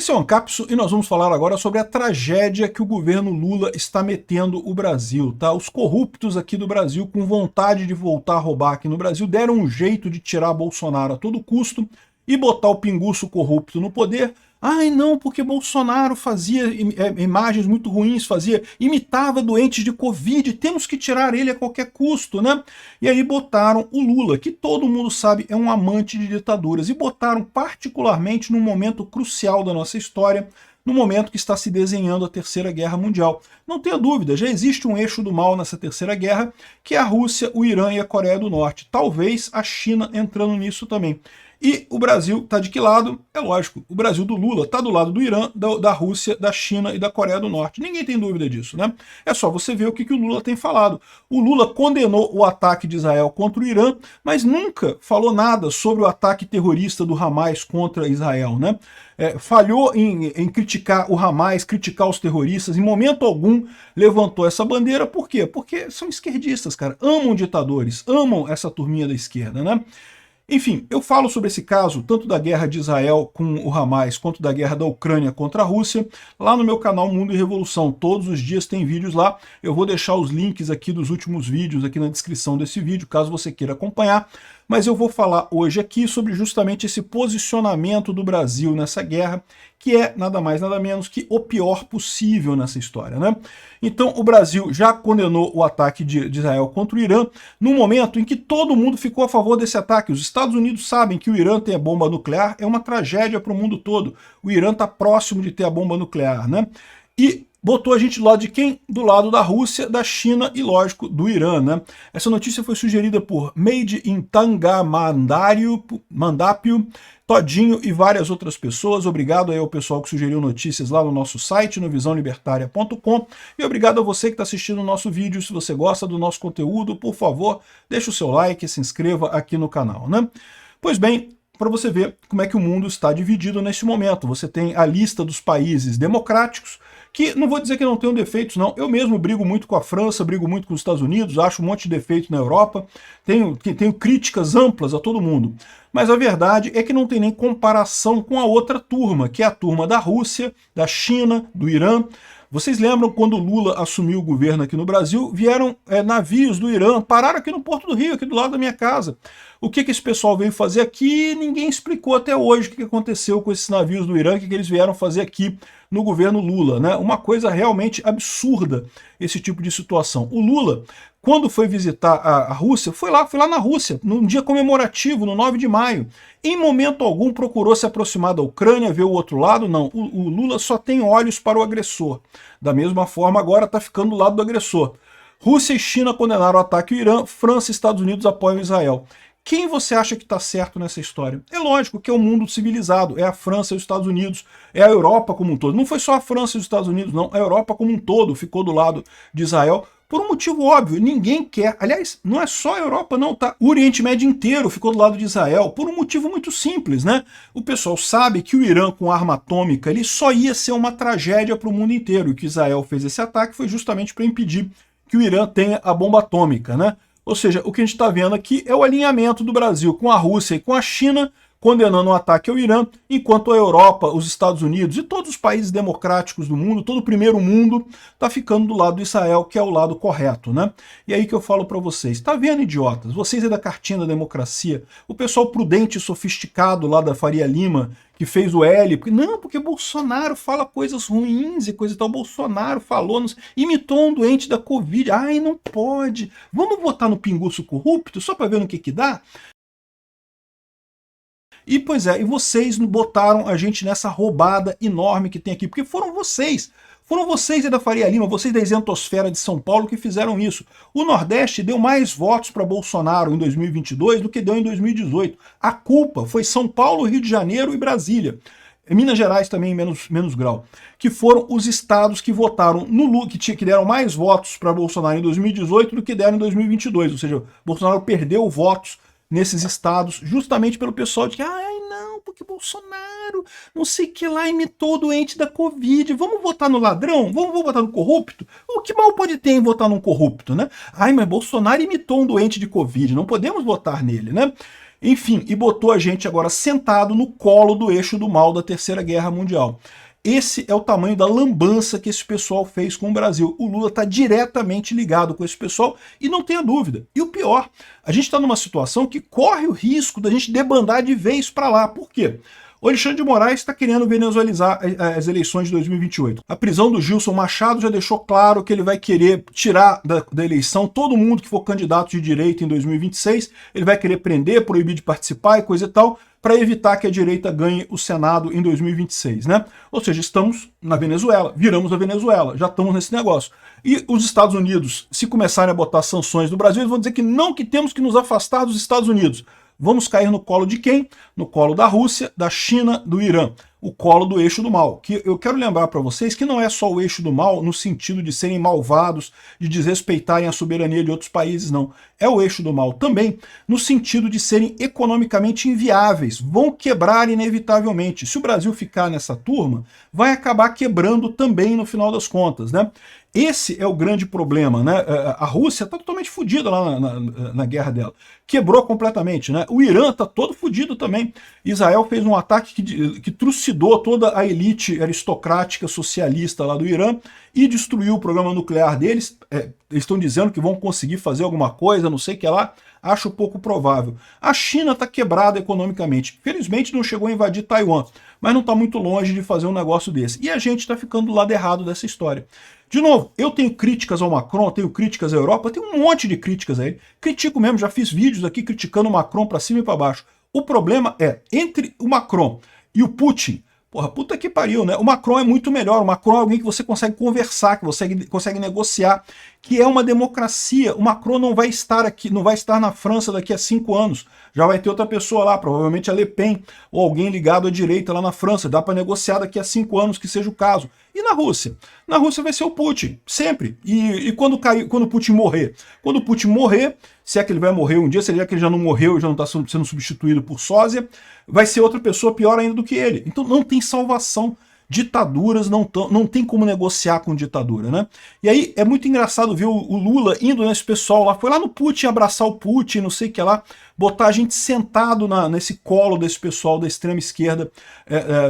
Esse é o Ancapso e nós vamos falar agora sobre a tragédia que o governo Lula está metendo o Brasil, tá? Os corruptos aqui do Brasil, com vontade de voltar a roubar aqui no Brasil, deram um jeito de tirar Bolsonaro a todo custo e botar o pinguço corrupto no poder. Ai não, porque Bolsonaro fazia imagens muito ruins, imitava doentes de Covid, temos que tirar ele a qualquer custo, né? E aí botaram o Lula, que todo mundo sabe é um amante de ditaduras, e botaram particularmente num momento crucial da nossa história, no momento que está se desenhando a Terceira Guerra Mundial. Não tenha dúvida, já existe um eixo do mal nessa Terceira Guerra, que é a Rússia, o Irã e a Coreia do Norte. Talvez a China entrando nisso também. E o Brasil está de que lado? É lógico, o Brasil do Lula está do lado do Irã, da Rússia, da China e da Coreia do Norte. Ninguém tem dúvida disso, né? É só você ver o que o Lula tem falado. O Lula condenou o ataque de Israel contra o Irã, mas nunca falou nada sobre o ataque terrorista do Hamas contra Israel, né? Falhou em criticar o Hamas, criticar os terroristas, em momento algum levantou essa bandeira. Por quê? Porque são esquerdistas, cara, amam ditadores, amam essa turminha da esquerda, né? Enfim, eu falo sobre esse caso, tanto da guerra de Israel com o Hamas, quanto da guerra da Ucrânia contra a Rússia, lá no meu canal Mundo e Revolução. Todos os dias tem vídeos lá. Eu vou deixar os links aqui dos últimos vídeos aqui na descrição desse vídeo, caso você queira acompanhar. Mas eu vou falar hoje aqui sobre justamente esse posicionamento do Brasil nessa guerra, que é nada mais nada menos que o pior possível nessa história, né? Então o Brasil já condenou o ataque de Israel contra o Irã, num momento em que todo mundo ficou a favor desse ataque. Os Estados Unidos sabem que o Irã tem a bomba nuclear, é uma tragédia para o mundo todo. O Irã está próximo de ter a bomba nuclear, né? E botou a gente do lado de quem? Do lado da Rússia, da China e, lógico, do Irã, né? Essa notícia foi sugerida por Made in Tangamandápio, Todinho e várias outras pessoas. Obrigado aí ao pessoal que sugeriu notícias lá no nosso site, no visãolibertaria.com. E obrigado a você que está assistindo o nosso vídeo. Se você gosta do nosso conteúdo, por favor, deixe o seu like e se inscreva aqui no canal, né? Pois bem, para você ver como é que o mundo está dividido nesse momento. Você tem a lista dos países democráticos, que não vou dizer que não tenham defeitos, não. Eu mesmo brigo muito com a França, brigo muito com os Estados Unidos, acho um monte de defeito na Europa, tenho críticas amplas a todo mundo. Mas a verdade é que não tem nem comparação com a outra turma, que é a turma da Rússia, da China, do Irã. Vocês lembram quando o Lula assumiu o governo aqui no Brasil, vieram navios do Irã, pararam aqui no Porto do Rio, aqui do lado da minha casa. O que esse pessoal veio fazer aqui, ninguém explicou até hoje o que aconteceu com esses navios do Irã, o que eles vieram fazer aqui no governo Lula, né? Uma coisa realmente absurda esse tipo de situação. O Lula, quando foi visitar a Rússia, foi lá na Rússia, num dia comemorativo, no 9 de maio. Em momento algum procurou se aproximar da Ucrânia, ver o outro lado, não. O Lula só tem olhos para o agressor. Da mesma forma, agora está ficando do lado do agressor. Rússia e China condenaram o ataque ao Irã, França e Estados Unidos apoiam Israel. Quem você acha que está certo nessa história? É lógico que é o mundo civilizado, é a França e os Estados Unidos, é a Europa como um todo. Não foi só a França e os Estados Unidos, não. A Europa como um todo ficou do lado de Israel por um motivo óbvio. Ninguém quer. Aliás, não é só a Europa, não, tá? O Oriente Médio inteiro ficou do lado de Israel por um motivo muito simples, né? O pessoal sabe que o Irã com arma atômica ele só ia ser uma tragédia para o mundo inteiro. E que Israel fez esse ataque foi justamente para impedir que o Irã tenha a bomba atômica, né? Ou seja, o que a gente está vendo aqui é o alinhamento do Brasil com a Rússia e com a China, condenando o ataque ao Irã, enquanto a Europa, os Estados Unidos e todos os países democráticos do mundo, todo o primeiro mundo, está ficando do lado de Israel, que é o lado correto, né? E aí que eu falo para vocês, tá vendo, idiotas? Vocês é da cartinha da democracia, o pessoal prudente e sofisticado lá da Faria Lima, que fez o L, porque Bolsonaro fala coisas ruins e coisa e tal, Bolsonaro falou, imitou um doente da Covid, ai, não pode, vamos votar no pinguço corrupto, só para ver no que dá? E pois é, e vocês botaram a gente nessa roubada enorme que tem aqui, porque foram vocês da Faria Lima, vocês da isentosfera de São Paulo que fizeram isso. O Nordeste deu mais votos para Bolsonaro em 2022 do que deu em 2018. A culpa foi São Paulo, Rio de Janeiro e Brasília. Minas Gerais também em menos grau, que foram os estados que votaram no Lula, que deram mais votos para Bolsonaro em 2018 do que deram em 2022, ou seja, Bolsonaro perdeu votos nesses estados, justamente pelo pessoal de que, ai não, porque Bolsonaro, não sei o que lá, imitou o doente da Covid, vamos votar no ladrão? Vamos votar no corrupto? O que mal pode ter em votar num corrupto, né? Ai, mas Bolsonaro imitou um doente de Covid, não podemos votar nele, né? Enfim, e botou a gente agora sentado no colo do eixo do mal da Terceira Guerra Mundial. Esse é o tamanho da lambança que esse pessoal fez com o Brasil. O Lula está diretamente ligado com esse pessoal e não tenha dúvida. E o pior, a gente está numa situação que corre o risco da gente debandar de vez para lá. Por quê? O Alexandre de Moraes está querendo venezuelizar as eleições de 2028. A prisão do Gilson Machado já deixou claro que ele vai querer tirar da eleição todo mundo que for candidato de direita em 2026. Ele vai querer prender, proibir de participar e coisa e tal, para evitar que a direita ganhe o Senado em 2026, né? Ou seja, estamos na Venezuela, viramos a Venezuela, já estamos nesse negócio. E os Estados Unidos, se começarem a botar sanções no Brasil, eles vão dizer que não, que temos que nos afastar dos Estados Unidos. Vamos cair no colo de quem? No colo da Rússia, da China, do Irã. O colo do eixo do mal. Que eu quero lembrar para vocês que não é só o eixo do mal no sentido de serem malvados, de desrespeitarem a soberania de outros países, não. É o eixo do mal também no sentido de serem economicamente inviáveis. Vão quebrar inevitavelmente. Se o Brasil ficar nessa turma, vai acabar quebrando também no final das contas, né? Esse é o grande problema, né? A Rússia está totalmente fodida lá na guerra dela. Quebrou completamente, né? O Irã está todo fodido também. Israel fez um ataque que trucidou toda a elite aristocrática socialista lá do Irã e destruiu o programa nuclear deles. Eles estão dizendo que vão conseguir fazer alguma coisa, não sei o que lá. Acho pouco provável. A China está quebrada economicamente. Felizmente não chegou a invadir Taiwan, mas não está muito longe de fazer um negócio desse. E a gente está ficando do lado errado dessa história. De novo, eu tenho críticas ao Macron, tenho críticas à Europa, tenho um monte de críticas a ele. Critico mesmo, já fiz vídeos aqui criticando o Macron para cima e para baixo. O problema é, entre o Macron e o Putin, porra, puta que pariu, né? O Macron é muito melhor, o Macron é alguém que você consegue conversar, que você consegue negociar, que é uma democracia. O Macron não vai estar aqui, não vai estar na França daqui a 5 anos. Já vai ter outra pessoa lá, provavelmente a Le Pen, ou alguém ligado à direita lá na França. Dá para negociar daqui a 5 anos, que seja o caso. E na Rússia? Na Rússia vai ser o Putin, sempre. E quando o Putin morrer? Quando o Putin morrer, se é que ele vai morrer um dia, se é que ele já não morreu, já não está sendo substituído por sósia, vai ser outra pessoa pior ainda do que ele. Então não tem salvação. Ditaduras não tem como negociar com ditadura, né? E aí é muito engraçado ver o Lula indo nesse pessoal lá, foi lá no Putin abraçar o Putin, não sei o que lá, botar a gente sentado nesse colo desse pessoal da extrema esquerda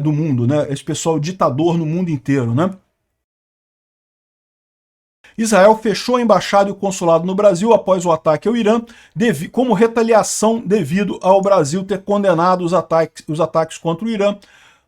do mundo, né? Esse pessoal ditador no mundo inteiro, né? Israel fechou a embaixada e o consulado no Brasil após o ataque ao Irã, como retaliação devido ao Brasil ter condenado os ataques contra o Irã.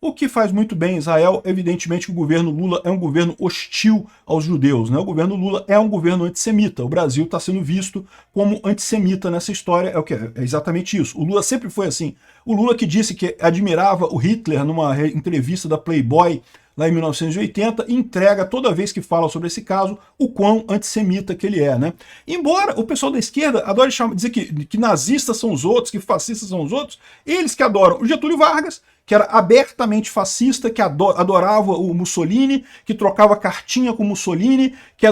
O que faz muito bem Israel, evidentemente que o governo Lula é um governo hostil aos judeus, né? O governo Lula é um governo antissemita, o Brasil está sendo visto como antissemita nessa história, é exatamente isso. O Lula sempre foi assim. O Lula que disse que admirava o Hitler numa entrevista da Playboy lá em 1980, entrega toda vez que fala sobre esse caso o quão antissemita que ele é, né? Embora o pessoal da esquerda adore dizer que nazistas são os outros, que fascistas são os outros, eles que adoram o Getúlio Vargas, que era abertamente fascista, que adorava o Mussolini, que trocava cartinha com Mussolini, que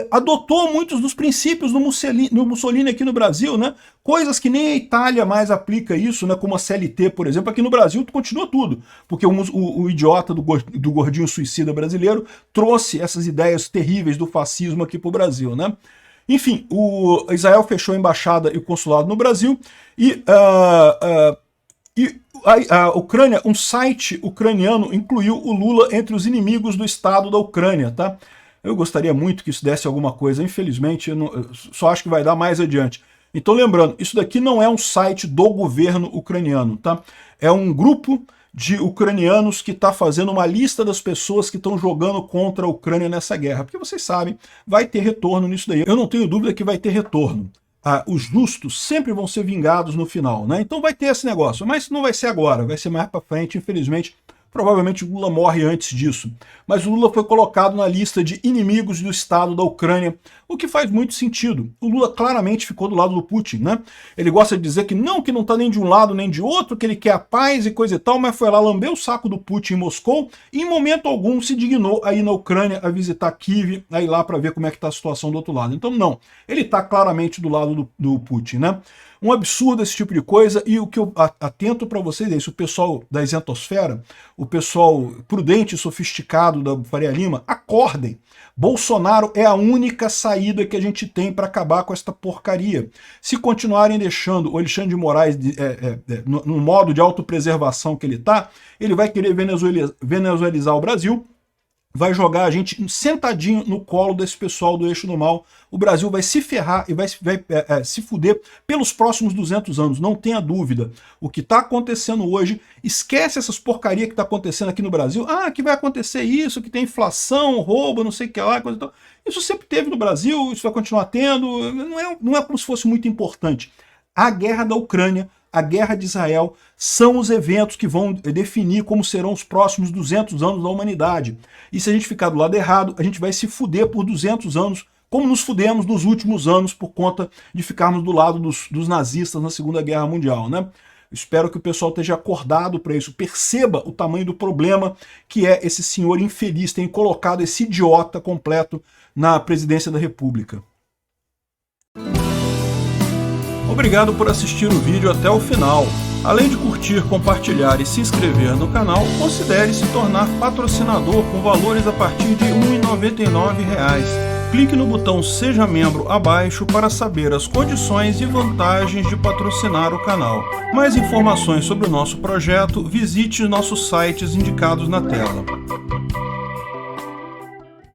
adotou muitos dos princípios do Mussolini aqui no Brasil, né? Coisas que nem a Itália mais aplica isso, né? Como a CLT, por exemplo. Aqui no Brasil continua tudo, porque o idiota do gordinho suicida brasileiro trouxe essas ideias terríveis do fascismo aqui para o Brasil, né? Enfim, o Israel fechou a embaixada e o consulado no Brasil e a Ucrânia, um site ucraniano incluiu o Lula entre os inimigos do Estado da Ucrânia, tá? Eu gostaria muito que isso desse alguma coisa, infelizmente eu só acho que vai dar mais adiante. Então lembrando, isso daqui não é um site do governo ucraniano, tá? É um grupo de ucranianos que está fazendo uma lista das pessoas que estão jogando contra a Ucrânia nessa guerra, porque vocês sabem, vai ter retorno nisso daí. Eu não tenho dúvida que vai ter retorno. Os justos sempre vão ser vingados no final, né? Então vai ter esse negócio, mas não vai ser agora, vai ser mais para frente, infelizmente. Provavelmente o Lula morre antes disso. Mas o Lula foi colocado na lista de inimigos do Estado da Ucrânia, o que faz muito sentido. O Lula claramente ficou do lado do Putin, né? Ele gosta de dizer que não está nem de um lado nem de outro, que ele quer a paz e coisa e tal, mas foi lá lamber o saco do Putin em Moscou e em momento algum se dignou a ir na Ucrânia, a visitar Kiev, a ir lá para ver como é que está a situação do outro lado. Então não, ele está claramente do lado do Putin, né? Um absurdo esse tipo de coisa, e o que eu atento para vocês é isso, o pessoal da isentosfera, o pessoal prudente e sofisticado da Faria Lima, acordem. Bolsonaro é a única saída que a gente tem para acabar com esta porcaria. Se continuarem deixando o Alexandre de Moraes no modo de autopreservação que ele está, ele vai querer venezuelizar o Brasil, vai jogar a gente sentadinho no colo desse pessoal do eixo do mal. O Brasil vai se ferrar e vai se fuder pelos próximos 200 anos, não tenha dúvida. O que está acontecendo hoje, esquece essas porcarias que está acontecendo aqui no Brasil. Ah, que vai acontecer isso, que tem inflação, roubo, não sei o que lá, coisa e tal. Isso sempre teve no Brasil, isso vai continuar tendo, não é como se fosse muito importante. A guerra da Ucrânia, a guerra de Israel, são os eventos que vão definir como serão os próximos 200 anos da humanidade. E se a gente ficar do lado errado, a gente vai se fuder por 200 anos, como nos fudemos nos últimos anos por conta de ficarmos do lado dos nazistas na Segunda Guerra Mundial, né? Espero que o pessoal esteja acordado para isso, perceba o tamanho do problema que é esse senhor infeliz, ter colocado esse idiota completo na presidência da República. Obrigado por assistir o vídeo até o final. Além de curtir, compartilhar e se inscrever no canal, considere se tornar patrocinador com valores a partir de R$ 1,99. Clique no botão Seja Membro abaixo para saber as condições e vantagens de patrocinar o canal. Mais informações sobre o nosso projeto, visite nossos sites indicados na tela.